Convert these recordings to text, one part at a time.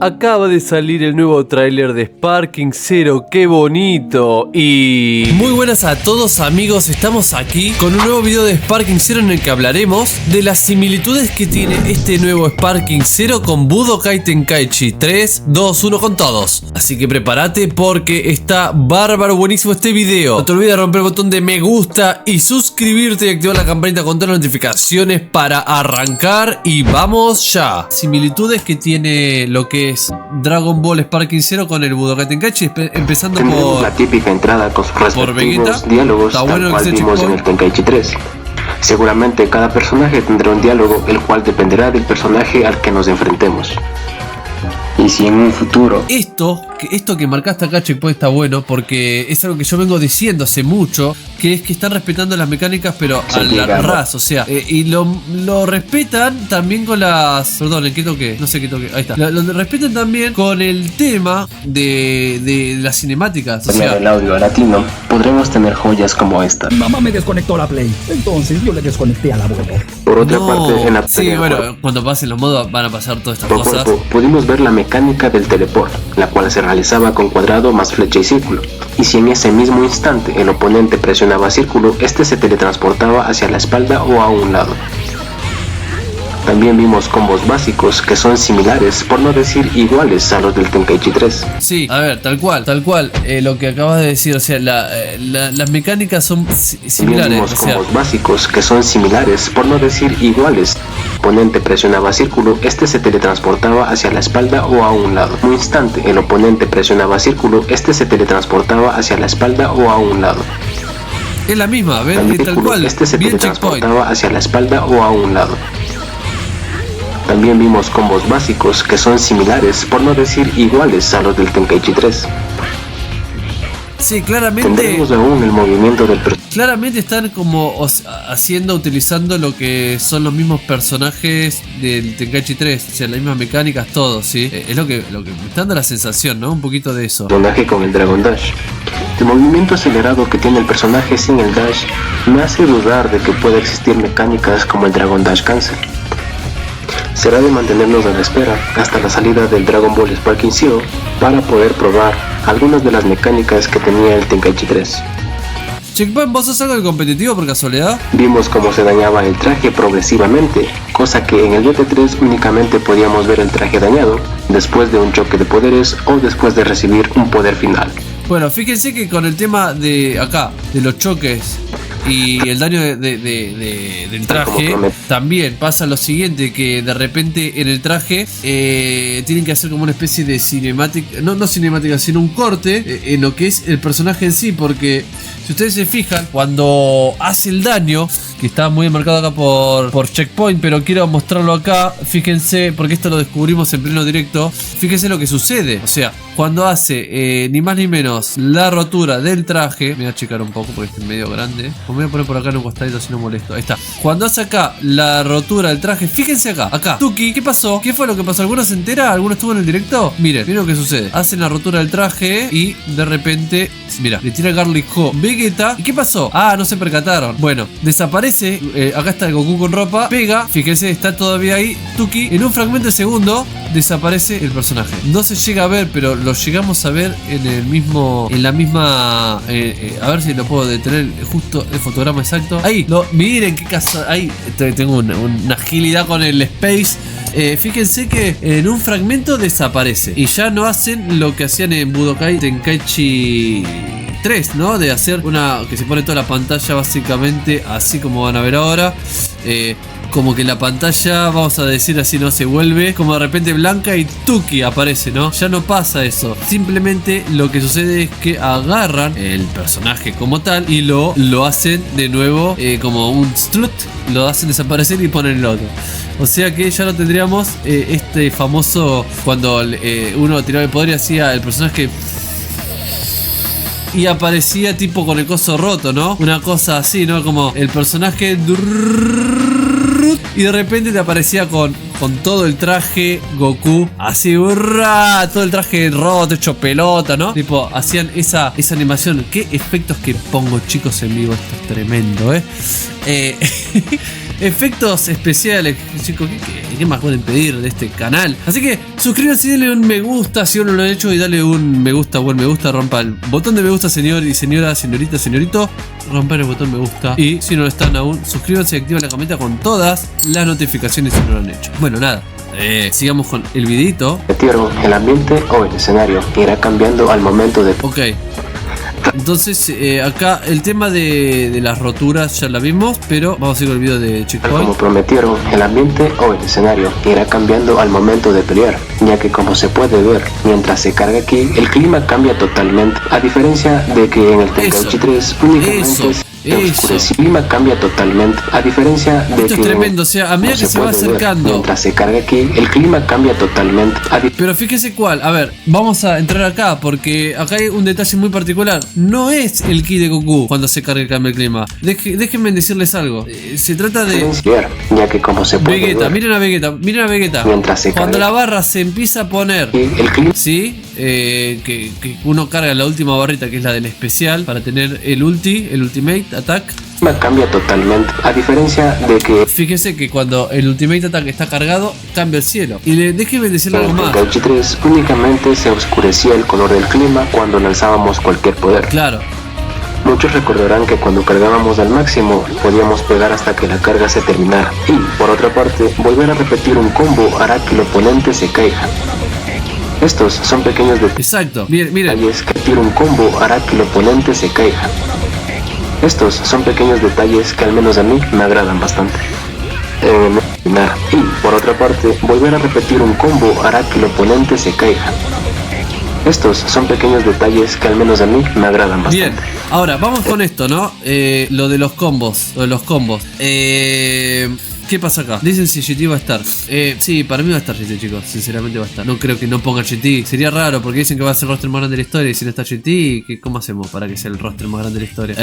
Acaba de salir el nuevo tráiler de Sparking Zero, qué bonito. Y muy buenas a todos amigos, estamos aquí con un nuevo video de Sparking Zero en el que hablaremos de las similitudes que tiene este nuevo Sparking Zero con Budokai Tenkaichi 3, 2, 1 con todos. Así que prepárate porque está bárbaro, buenísimo este video. No te olvides de romper el botón de me gusta y suscribirte y activar la campanita con todas las notificaciones para arrancar y vamos ya. Similitudes que tiene lo que es Dragon Ball Sparking Zero con el Budokai Tenkaichi, empezando por la típica entrada con sus respectivos Vegeta. diálogos, tal cual vimos en el Tenkaichi 3. Seguramente cada personaje tendrá un diálogo, el cual dependerá del personaje al que nos enfrentemos. Y si en un futuro... Esto que marcaste acá, Checkpoint, está bueno porque es algo que yo vengo diciendo hace mucho, que es que están respetando las mecánicas pero a la ras, o sea, y lo respetan también con las... Perdón, ¿en qué toqué? No sé qué toqué, ahí está. Lo respetan también con el tema de las cinemáticas, o sea... el audio latino, podremos tener joyas como esta. Mi mamá me desconectó la Play, entonces yo le desconecté al abuelo. Por otra parte, en la sí, bueno, cuando pasen los modos van a pasar todas estas cosas. Pudimos ver la mecánica del teleport, la cual se realizaba con cuadrado más flecha y círculo, y si en ese mismo instante el oponente presionaba círculo, este se teletransportaba hacia la espalda o a un lado. También vimos combos básicos que son similares, por no decir iguales a los del Tenkaichi 3. Sí, a ver, tal cual, lo que acabas de decir, o sea, las mecánicas son similares. Vimos combos básicos que son similares, por no decir iguales. El oponente presionaba círculo, este se teletransportaba hacia la espalda o a un lado. En un instante, el oponente presionaba círculo, este se teletransportaba hacia la espalda o a un lado. Es la misma, ¿ves? Tal cual. Este se teletransportaba hacia la espalda o a un lado. También vimos combos básicos que son similares, por no decir iguales a los del Tenkaichi 3. Sí, claramente. Tendremos aún el movimiento del personaje. Claramente están como utilizando lo que son los mismos personajes del Tenkaichi 3, o sea, las mismas mecánicas, todo, ¿sí? Es lo que me está dando la sensación, ¿no? Un poquito de eso. Personaje con el Dragon Dash. El movimiento acelerado que tiene el personaje sin el Dash me hace dudar de que pueda existir mecánicas como el Dragon Dash Cancel. Será de mantenernos a la espera hasta la salida del Dragon Ball Sparking Zero para poder probar algunas de las mecánicas que tenía el Tenkaichi 3. Checkpoint, ¿vos sos algo de competitivo por casualidad? Vimos cómo se dañaba el traje progresivamente, cosa que en el GT3 únicamente podíamos ver el traje dañado después de un choque de poderes o después de recibir un poder final. Bueno, fíjense que con el tema de acá, de los choques y el daño del traje, también pasa lo siguiente, que de repente en el traje tienen que hacer como una especie de cinemática, no cinemática, sino un corte en lo que es el personaje en sí, porque si ustedes se fijan, cuando hace el daño, que está muy marcado acá por Checkpoint, pero quiero mostrarlo acá, fíjense, porque esto lo descubrimos en pleno directo, fíjense lo que sucede, o sea, cuando hace ni más ni menos la rotura del traje, me voy a checar un poco porque está medio grande, me voy a poner por acá en un costadito así no molesto, ahí está, cuando hace acá la rotura del traje, fíjense acá, Tuki, ¿qué pasó? ¿Qué fue lo que pasó? ¿Alguno se entera? ¿Alguno estuvo en el directo? Miren lo que sucede, hacen la rotura del traje y de repente, mira, le tira Garlic Ho Vegeta, ¿y qué pasó? Ah, no se percataron, bueno, desaparece. Acá está el Goku con ropa, pega, fíjense, está todavía ahí Tuki, en un fragmento de segundo desaparece el personaje, no se llega a ver, pero lo llegamos a ver en la misma a ver si lo puedo detener justo el fotograma exacto, ahí, miren qué caso, ahí tengo una agilidad con el Space. Fíjense que en un fragmento desaparece y ya no hacen lo que hacían en Budokai Tenkaichi 3, ¿no? De hacer que se pone toda la pantalla básicamente así como van a ver ahora, como que la pantalla, vamos a decir así, no se vuelve como de repente blanca y Tuki aparece, ¿no? Ya no pasa eso, simplemente lo que sucede es que agarran el personaje como tal y lo hacen de nuevo como un strut, lo hacen desaparecer y ponen el otro. O sea que ya no tendríamos este famoso cuando uno tiraba el poder y hacía el personaje y aparecía tipo con el coso roto, ¿no? Una cosa así, ¿no? Como el personaje y de repente te aparecía con todo el traje Goku así, todo el traje roto, hecho pelota, ¿no? Tipo, hacían esa animación. Qué efectos que pongo, chicos, en vivo. Esto es tremendo, efectos especiales. Chicos, ¿qué más pueden pedir de este canal? Así que suscríbanse y denle un me gusta si aún no lo han hecho. Y dale un me gusta, buen me gusta. Rompa el botón de me gusta, señor y señora, señorita, señorito. Romper el botón me gusta. Y si no lo están aún, suscríbanse y activen la campanita con todas las notificaciones si no lo han hecho. Bueno, nada. Sigamos con el videito. El ambiente o el escenario irá cambiando al momento de... Ok. Entonces, acá el tema de las roturas ya la vimos, pero vamos a ir con el video de Checkpoint. Como prometieron, el ambiente o el escenario irá cambiando al momento de pelear, ya que como se puede ver, mientras se carga aquí, el clima cambia totalmente, a diferencia de que en el Tenkaichi 3 únicamente el clima cambia totalmente, a diferencia de esto que... es tremendo, o sea, a medida que se va acercando... Mientras se carga aquí, el clima cambia totalmente. Pero fíjese cuál, a ver, vamos a entrar acá, porque acá hay un detalle muy particular. No es el ki de Goku cuando se carga y cambia el clima. Déjenme decirles algo. Se trata de... Ya que como se puede Vegeta, ver, miren a Vegeta, miren a Vegeta. Mientras se Cuando carga, la barra se empieza a poner... el clima... ¿Sí? Que uno carga la última barrita, que es la del especial, para tener el ultimate attack. Cambia totalmente, a diferencia de que... Fíjese que cuando el ultimate attack está cargado, cambia el cielo. Y déjeme decirle algo En el más. Tenkaichi 3 únicamente se oscurecía el color del clima cuando lanzábamos cualquier poder. Claro. Muchos recordarán que cuando cargábamos al máximo podíamos pegar hasta que la carga se terminara. Y, por otra parte, volver a repetir un combo hará que el oponente se caiga. Estos son pequeños Exacto. Miren. detalles que repetir un combo hará que el oponente se caiga. Estos son pequeños detalles que al menos a mí me agradan bastante. Y, por otra parte, volver a repetir un combo hará que el oponente se caiga. Estos son pequeños detalles que al menos a mí me agradan bastante. Bien, ahora vamos con esto, ¿no? Lo de los combos. ¿Qué pasa acá? Dicen si GT va a estar. Sí, para mí va a estar GT, chicos. Sinceramente va a estar. No creo que no ponga GT. Sería raro porque dicen que va a ser el roster más grande de la historia. Y si no está GT, ¿cómo hacemos para que sea el roster más grande de la historia?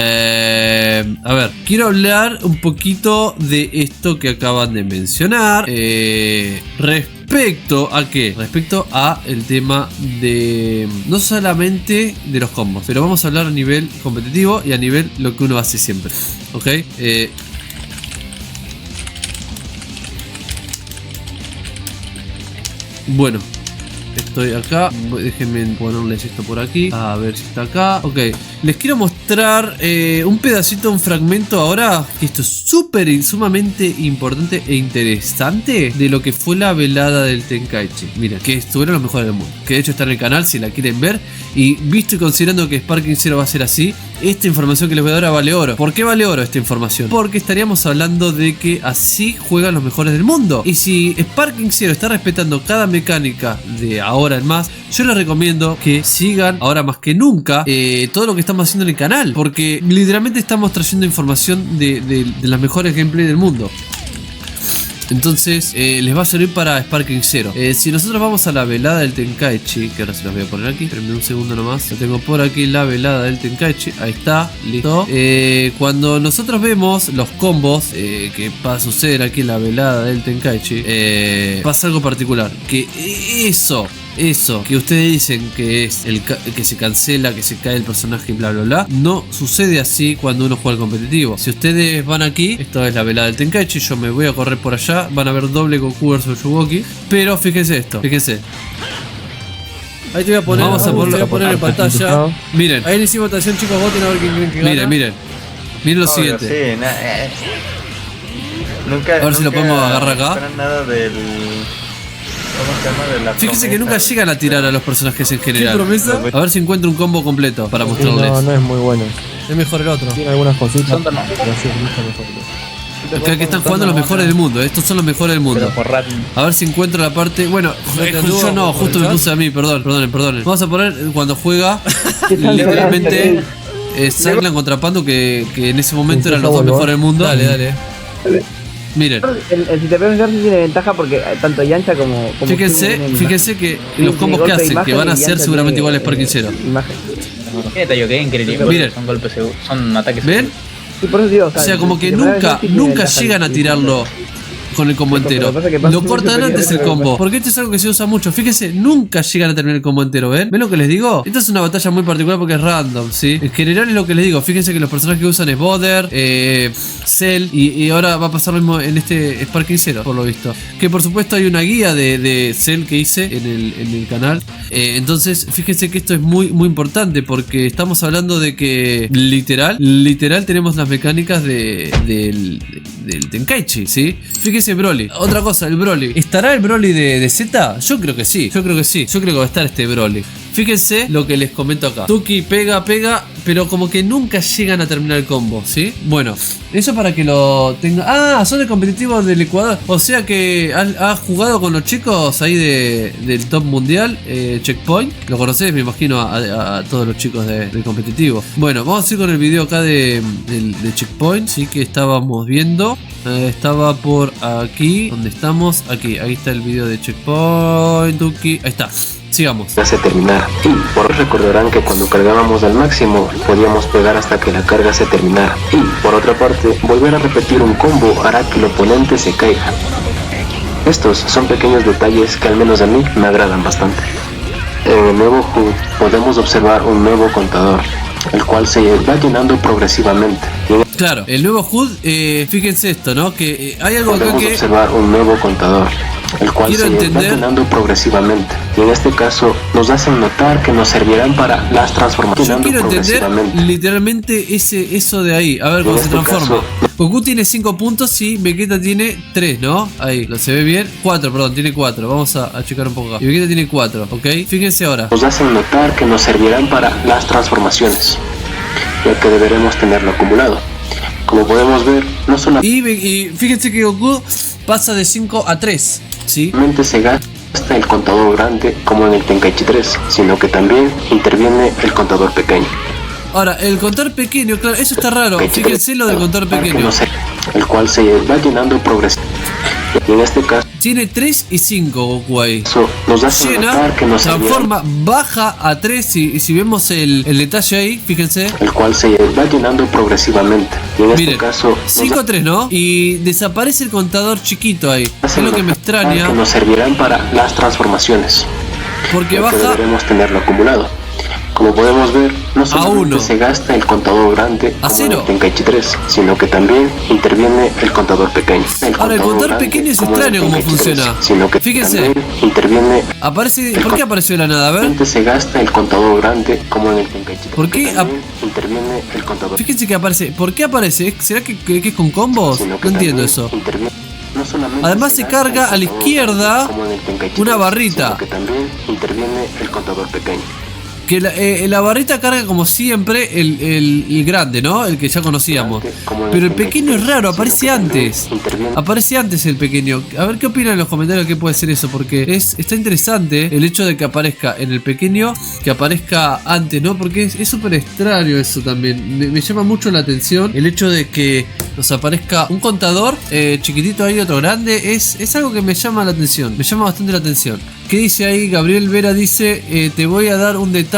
A ver, quiero hablar un poquito de esto que acaban de mencionar. ¿Respecto a qué? Respecto a el tema de... No solamente de los combos, pero vamos a hablar a nivel competitivo y a nivel lo que uno hace siempre. ¿Ok? Bueno, estoy acá. Déjenme ponerles esto por aquí. A ver si está acá. Ok, les quiero mostrar un pedacito, un fragmento ahora. Que esto es sumamente importante e interesante de lo que fue la velada del Tenkaichi. Miren, que estuvieron los mejores del mundo. Que de hecho está en el canal si la quieren ver. Y visto y considerando que Sparking Zero va a ser así, esta información que les voy a dar vale oro. ¿Por qué vale oro esta información? Porque estaríamos hablando de que así juegan los mejores del mundo. Y si Sparking Zero está respetando cada mecánica de ahora en más, yo les recomiendo que sigan ahora más que nunca todo lo que estamos haciendo en el canal. Porque literalmente estamos trayendo información de las mejores gameplay del mundo. Entonces les va a servir para Sparking Zero. Si nosotros vamos a la velada del Tenkaichi, que ahora se los voy a poner aquí, espérenme un segundo nomás. Lo tengo por aquí, la velada del Tenkaichi. Ahí está, listo. Cuando nosotros vemos los combos que suceder aquí en la velada del Tenkaichi, pasa algo particular. Que eso que ustedes dicen que es que se cancela, que se cae el personaje y bla bla bla, no sucede así cuando uno juega al competitivo. Si ustedes van aquí, esto es la velada del Tenkaichi, yo me voy a correr por allá, van a ver doble Goku vs Yuwoki, pero fíjense esto, fíjense. Ahí te voy a poner, vamos a poner en pantalla. Miren, ahí le hicimos votación, chicos, voten a ver quién gana. Miren lo siguiente. Sí, nunca, a ver si lo podemos agarrar acá. Nada del... Fíjense que nunca llegan a tirar a los personajes en general. A ver si encuentro un combo completo para mostrarles. No es muy bueno. Es mejor el otro. Tiene algunas cositas. Son pero sí, es mucho mejor. Acá que están jugando los mejores del mundo. Estos son los mejores del mundo. A ver si encuentro la parte. Bueno, yo no, justo me puse a mí, perdonen. Vamos a poner cuando juega literalmente Saglan contra Pandu, que en ese momento eran los dos mejores del mundo. Dale. Miren. El si te pegas un tiene ventaja porque tanto Yancha como fíjense que los combos que hacen, que van a ser seguramente iguales Sparking Zero. Miren. Son golpes, son ataques. ¿Ven? Sí, por eso digo, o sea, como que nunca llegan a tirarlo con el combo entero. Lo cortan antes el combo, porque esto es algo que se usa mucho. Fíjense, nunca llegan a terminar el combo entero, ¿ven? ¿Ven lo que les digo? Esta es una batalla muy particular porque es random, ¿sí? En general es lo que les digo. Fíjense que los personajes que usan es Boder, Cell y ahora va a pasar lo mismo en este Sparking Zero, por lo visto. Que por supuesto hay una guía de Cell que hice en el canal. Entonces, fíjense que esto es muy importante porque estamos hablando de que literal tenemos las mecánicas del Tenkaichi, ¿sí? Fíjese Broly. Otra cosa, el Broly. ¿Estará el Broly de Z? Yo creo que sí. Yo creo que va a estar este Broly. Fíjense lo que les comento acá. Tuki pega, pero como que nunca llegan a terminar el combo, ¿sí? Bueno, eso para que lo tenga. Ah, son de competitivos del Ecuador. O sea que has jugado con los chicos ahí del top mundial, Checkpoint. Lo conocés, me imagino, a todos los chicos del competitivo. Bueno, vamos a ir con el video acá de Checkpoint, sí, que estábamos viendo. Estaba por aquí. ¿Dónde estamos? Aquí, ahí está el video de Checkpoint, Tuki. Ahí está. Sigamos. Hace terminar. Y por recordarán que cuando cargábamos al máximo podíamos pegar hasta que la carga se terminara. Y por otra parte, volver a repetir un combo hará que el oponente se caiga. Estos son pequeños detalles que al menos a mí me agradan bastante. En el nuevo HUD podemos observar un nuevo contador, el cual se va llenando progresivamente. Claro, el nuevo HUD, fíjense esto, ¿no? Que hay algo acá que... Podemos observar un nuevo contador, el cual se va llenando progresivamente. Y en este caso nos hacen notar que nos servirán para las transformaciones. Yo quiero entender literalmente eso de ahí. A ver cómo se transforma. Goku tiene 5 puntos y Vegeta tiene 3, ¿no? Ahí, lo se ve bien. 4, perdón, tiene 4. Vamos a checar un poco acá. Y Vegeta tiene 4, ¿ok? Fíjense ahora. Nos hacen notar que nos servirán para las transformaciones, ya que deberemos tenerlo acumulado. Como podemos ver, no solo... Y fíjense que Goku pasa de 5 a 3, ¿sí? Solamente se gasta el contador grande como en el Tenkaichi 3, sino que también interviene el contador pequeño. Ahora, el contador pequeño, claro, eso está raro. Fíjense lo del contador pequeño. El cual se va llenando progresivamente. Y en este caso tiene 3 y 5 Goku ahí. Eso nos hace llena, que nos transforma, baja a 3 y si vemos el detalle ahí, fíjense. El cual se va llenando progresivamente. Y en este caso 5-3, ¿no? Y desaparece el contador chiquito ahí. Es lo que me extraña. Que nos servirán para las transformaciones. Porque baja. Deberemos tenerlo acumulado. Como podemos ver, no solamente se gasta el contador grande como en el Tenkaichi 3, sino que también interviene el contador pequeño. Ahora, el contador pequeño es extraño cómo funciona. Fíjense, interviene. Aparece. ¿Por qué apareció de la nada? A ver. Se gasta el contador grande como en el Tenkaichi 3. ¿Por qué interviene el contador? Fíjense que aparece. ¿Por qué aparece? ¿Será que es con combos? No entiendo eso. Además se carga a la izquierda una barrita. Que también interviene el contador pequeño. Que la barrita carga como siempre el grande, ¿no? El que ya conocíamos. Pero el pequeño es raro, aparece antes. Aparece antes el pequeño. A ver qué opinan en los comentarios qué puede ser eso. Porque está interesante el hecho de que aparezca en el pequeño, que aparezca antes, ¿no? Porque es súper extraño eso también. Me llama mucho la atención el hecho de que nos aparezca un contador chiquitito ahí, otro grande. Es algo que me llama la atención. Me llama bastante la atención. ¿Qué dice ahí? Gabriel Vera dice, te voy a dar un detalle.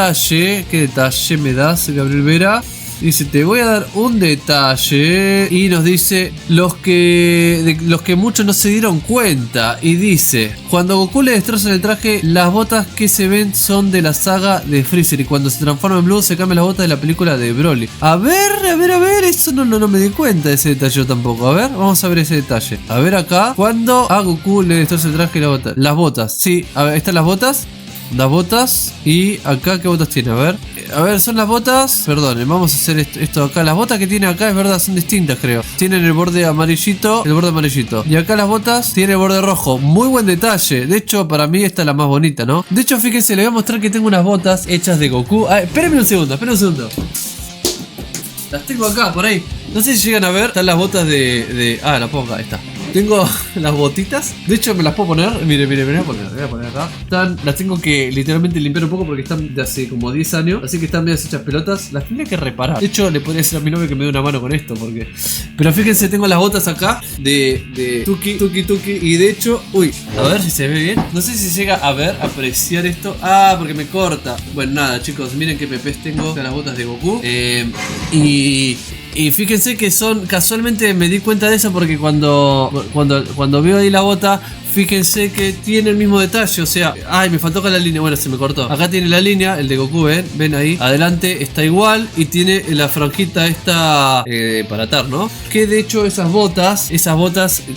¿Qué detalle me das, Gabriel Vera? Dice, te voy a dar un detalle. Y nos dice, los que muchos no se dieron cuenta. Y dice, cuando Goku le destrozan el traje, las botas que se ven son de la saga de Freezer. Y cuando se transforma en Blue, se cambian las botas de la película de Broly. A ver, eso no me di cuenta de ese detalle yo tampoco. A ver, vamos a ver ese detalle. A ver acá, cuando a Goku le destroza el traje y las botas. Sí, a ver, están las botas. Las botas. Y acá, ¿qué botas tiene? A ver, son las botas. Perdón, vamos a hacer esto acá. Las botas que tiene acá, es verdad, son distintas, creo. Tienen el borde amarillito. Y acá las botas tienen el borde rojo. Muy buen detalle. De hecho, para mí esta es la más bonita, ¿no? De hecho, fíjense, le voy a mostrar que tengo unas botas hechas de Goku. Espérenme un segundo. Las tengo acá, por ahí. No sé si llegan a ver. Están las botas la pongo acá, ahí está. Tengo las botitas. De hecho, me las puedo poner. Mire, voy a poner acá. Las tengo que literalmente limpiar un poco porque están de hace como 10 años. Así que están medio hechas pelotas. Las tendría que reparar. De hecho, le podría decir a mi novio que me dé una mano con esto. Pero fíjense, tengo las botas acá de Tuki. Y de hecho, a ver si se ve bien. No sé si llega a ver, apreciar esto. Porque me corta. Bueno, nada, chicos, miren qué pepes tengo. Las botas de Goku. Y Y fíjense que son, casualmente me di cuenta de eso porque cuando veo ahí la bota, fíjense que tiene el mismo detalle, o sea, ay, me faltó acá la línea, bueno, se me cortó. Acá tiene la línea, el de Goku, ven ahí, adelante está igual y tiene la franjita esta para atar, ¿no? Que de hecho esas botas,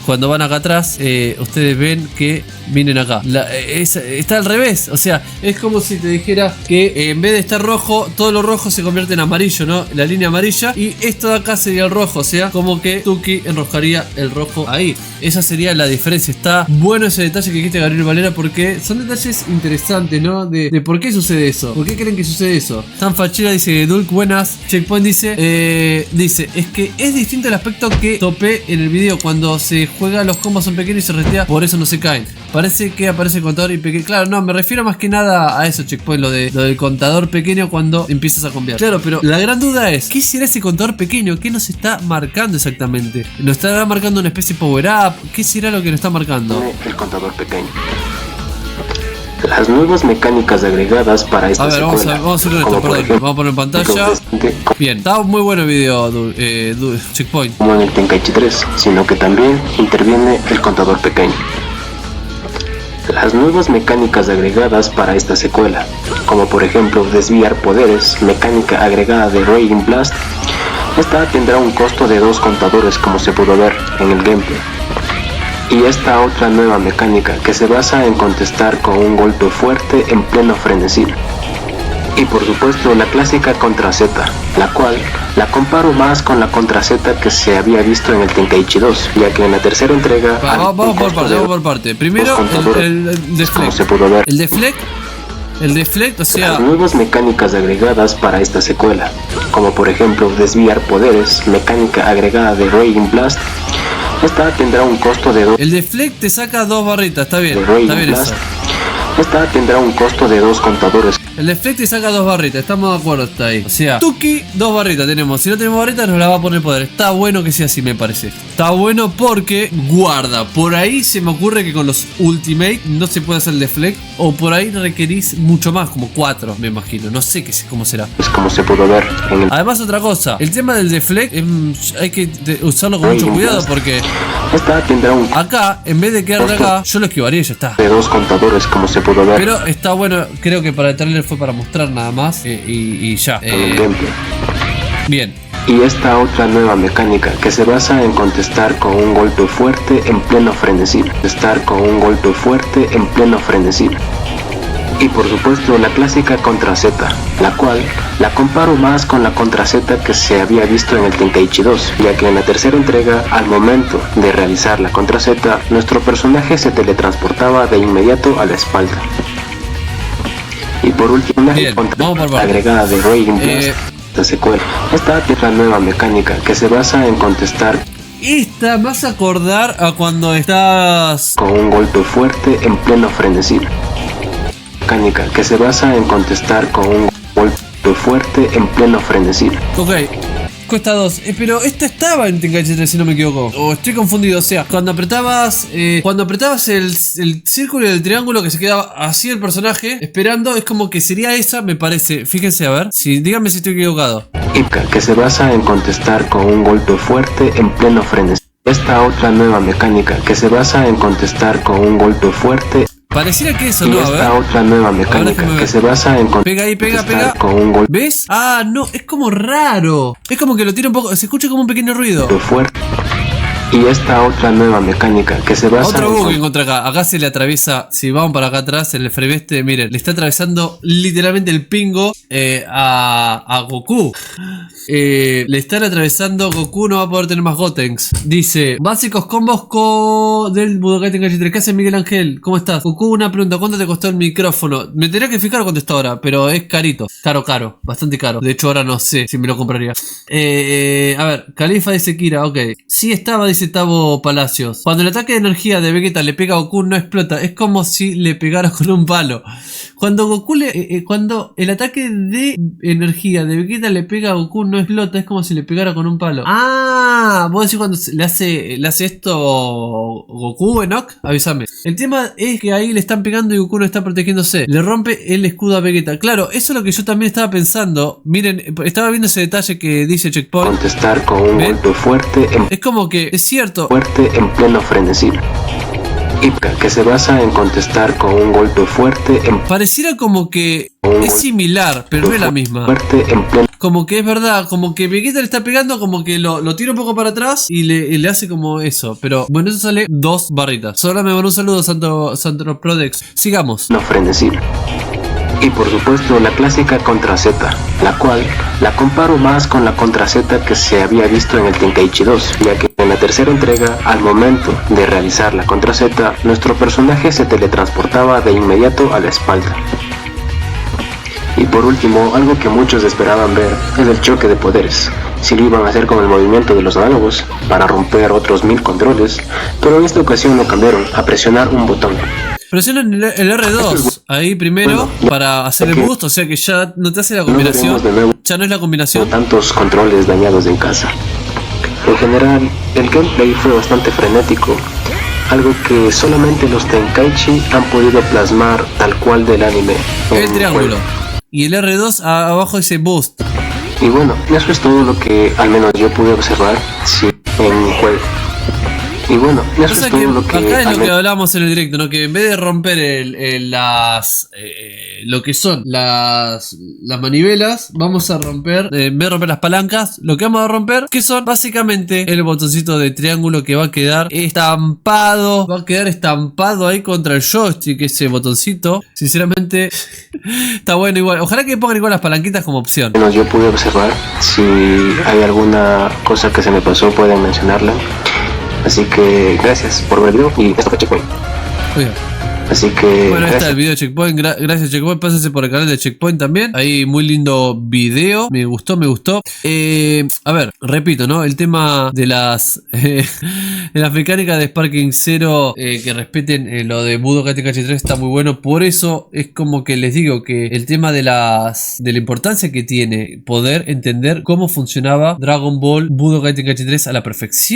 cuando van acá atrás, ustedes ven que vienen acá. Está al revés, o sea, es como si te dijera que en vez de estar rojo, todo lo rojo se convierte en amarillo, ¿no? La línea amarilla y esto de acá sería el rojo, o sea, como que Tuki enroscaría el rojo ahí. Esa sería la diferencia. Está bueno ese detalle que dijiste, Gabriel Valera, porque son detalles interesantes, ¿no? De por qué sucede eso. ¿Por qué creen que sucede eso? San Fachera dice, Dulk, buenas. Checkpoint dice, es que es distinto el aspecto que topé en el video. Cuando se juega, los combos son pequeños y se resetea, por eso no se caen. Parece que aparece el contador y pequeño. Claro, no, me refiero más que nada a eso, Checkpoint, lo del contador pequeño cuando empiezas a cambiar. Claro, pero la gran duda es, ¿qué será ese contador pequeño? ¿Qué nos está marcando exactamente? ¿Nos estará marcando una especie de power up? ¿Qué será lo que nos está marcando? El contador pequeño. Las nuevas mecánicas agregadas para esta secuela. Vamos a hacer esto, perdón. Ejemplo, vamos a poner en pantalla. Bien, está muy bueno el video, Checkpoint. Como en el Tenkaichi 3, sino que también interviene el contador pequeño. Las nuevas mecánicas agregadas para esta secuela, como por ejemplo desviar poderes, mecánica agregada de Raging Blast, esta tendrá un costo de 2 contadores como se pudo ver en el gameplay. Y esta otra nueva mecánica que se basa en contestar con un golpe fuerte en pleno frenesí. Y por supuesto la clásica contra Z, la cual la comparo más con la contra Z que se había visto en el Tenkaichi 2, ya que en la tercera entrega... Vamos por parte. Primero el deflect. Se pudo ver. El deflect, o sea... Las nuevas mecánicas agregadas para esta secuela, como por ejemplo desviar poderes, mecánica agregada de Raging Blast, esta tendrá un costo de 2. El deflect te saca 2 barritas, está bien eso. Esta tendrá un costo de 2 contadores. El deflect te saca 2 barritas, estamos de acuerdo, está ahí. O sea, Tuki, 2 barritas tenemos. Si no tenemos barritas, nos la va a poner poder. Está bueno que sea así, me parece. Está bueno porque guarda. Por ahí se me ocurre que con los Ultimate no se puede hacer el deflect. O por ahí requerís mucho más, como 4, me imagino. No sé cómo será. Es como se pudo ver en el... Además, otra cosa. El tema del deflect hay que usarlo con mucho cuidado porque... Esta tendrá un... Acá, en vez de quedar de acá, yo lo esquivaría y ya está. De 2 contadores, como se pudo ver. Pero está bueno, creo que para el trailer fue para mostrar nada más y ya. Bien. Y esta otra nueva mecánica que se basa en contestar con un golpe fuerte en pleno frenesí. Y por supuesto la clásica contra Z, la cual la comparo más con la contra Z que se había visto en el Tenkaichi 2, ya que en la tercera entrega, al momento de realizar la contra Z, nuestro personaje se teletransportaba de inmediato a la espalda. Y por último, la contra agregada de Raging Blast, esta secuela. Esta es la nueva mecánica que se basa en contestar. Esta vas a acordar a cuando estás con un golpe fuerte en pleno frenesí. Mecánica que se basa en contestar con un golpe fuerte en pleno frenesí. Ok, cuesta 2, pero esto estaba en Tenkaichi 3 si no me equivoco. O estoy confundido, o sea, cuando apretabas el círculo y el triángulo que se quedaba así el personaje esperando, es como que sería esa, me parece. Fíjense, a ver, díganme si estoy equivocado. Que se basa en contestar con un golpe fuerte en pleno frenesí. Esta otra nueva mecánica que se basa en contestar con un golpe fuerte. Pareciera que eso, ¿no? A ver. Esta otra nueva mecánica que se basa en pega ahí, pega. Con un golpe. ¿Ves? Ah, no, es como raro. Es como que lo tira un poco, se escucha como un pequeño ruido. Fuerte. Y esta otra nueva mecánica que se basa otro bug que encontré acá. Acá se le atraviesa, si vamos para acá atrás, en el frame este, miren, le está atravesando literalmente el pingo a Goku. Le están atravesando, Goku no va a poder tener más Gotenks. Dice, básicos combos del Budokai Tenkaichi 3. ¿Qué hace Miguel Ángel? ¿Cómo estás? Goku, una pregunta, ¿cuánto te costó el micrófono? Me tendría que fijar cuánto está ahora, pero es carito. Caro, bastante caro. De hecho ahora no sé si me lo compraría. A ver, Califa dice Kira, ok. Sí estaba, dice Dice Tavo Palacios. Cuando el ataque de energía de Vegeta le pega a Goku no explota. Es como si le pegara con un palo. Cuando Goku cuando el ataque de energía de Vegeta le pega a Goku no explota. Es como si le pegara con un palo. Ah, vos decís cuando le hace esto Goku, Enoch. Avísame. El tema es que ahí le están pegando y Goku no está protegiéndose. Le rompe el escudo a Vegeta. Claro, eso es lo que yo también estaba pensando. Miren, estaba viendo ese detalle que dice Checkpoint. Contestar con un golpe fuerte es como que es cierto. Fuerte en pleno frenesí. Que se basa en contestar con un golpe fuerte en... Pareciera como que es similar, pero no es la misma. Fuerte en pleno... Como que es verdad, como que Vegeta le está pegando, como que lo tira un poco para atrás y le hace como eso. Pero bueno, eso sale 2 barritas. Solo me mandó un saludo, Santo Prodex. Sigamos. No frenesí. Y por supuesto la clásica contra Z, la cual la comparo más con la contra Z que se había visto en el Tenkaichi 2, ya que en la tercera entrega, al momento de realizar la contra Z, nuestro personaje se teletransportaba de inmediato a la espalda. Y por último, algo que muchos esperaban ver es el choque de poderes. Si lo iban a hacer con el movimiento de los análogos para romper otros 1000 controles, pero en esta ocasión lo cambiaron a presionar un botón. Presionan el R2 ahí primero para hacer el boost, o sea que ya no te hace la combinación. Ya no es la combinación. Tantos controles dañados en casa. En general, el gameplay fue bastante frenético, algo que solamente los Tenkaichi han podido plasmar tal cual del anime. El triángulo. Y el R2 abajo dice boost. Y bueno, eso es todo lo que al menos yo pude observar en un juego. Y bueno, eso es todo lo que... Acá es lo que hablábamos en el directo, ¿no? Que en vez de romper lo que son las manivelas, vamos a romper, en vez de romper las palancas, lo que vamos a romper, que son básicamente el botoncito de triángulo que va a quedar estampado, ahí contra el joystick, ese botoncito. Sinceramente, está bueno igual. Ojalá que pongan igual las palanquitas como opción. Bueno, yo pude observar, si hay alguna cosa que se me pasó pueden mencionarla. Así que gracias por ver el video y esto fue Checkpoint. Oiga. Así que bueno, ahí está el video de Checkpoint. Gracias Checkpoint, pásense por el canal de Checkpoint también. Ahí muy lindo video. Me gustó. A ver, repito, ¿no? El tema de las mecánicas de Sparking Zero, que respeten lo de Budokai Tenkaichi 3 está muy bueno. Por eso es como que les digo que el tema de la importancia que tiene poder entender cómo funcionaba Dragon Ball Budokai Tenkaichi 3 a la perfección.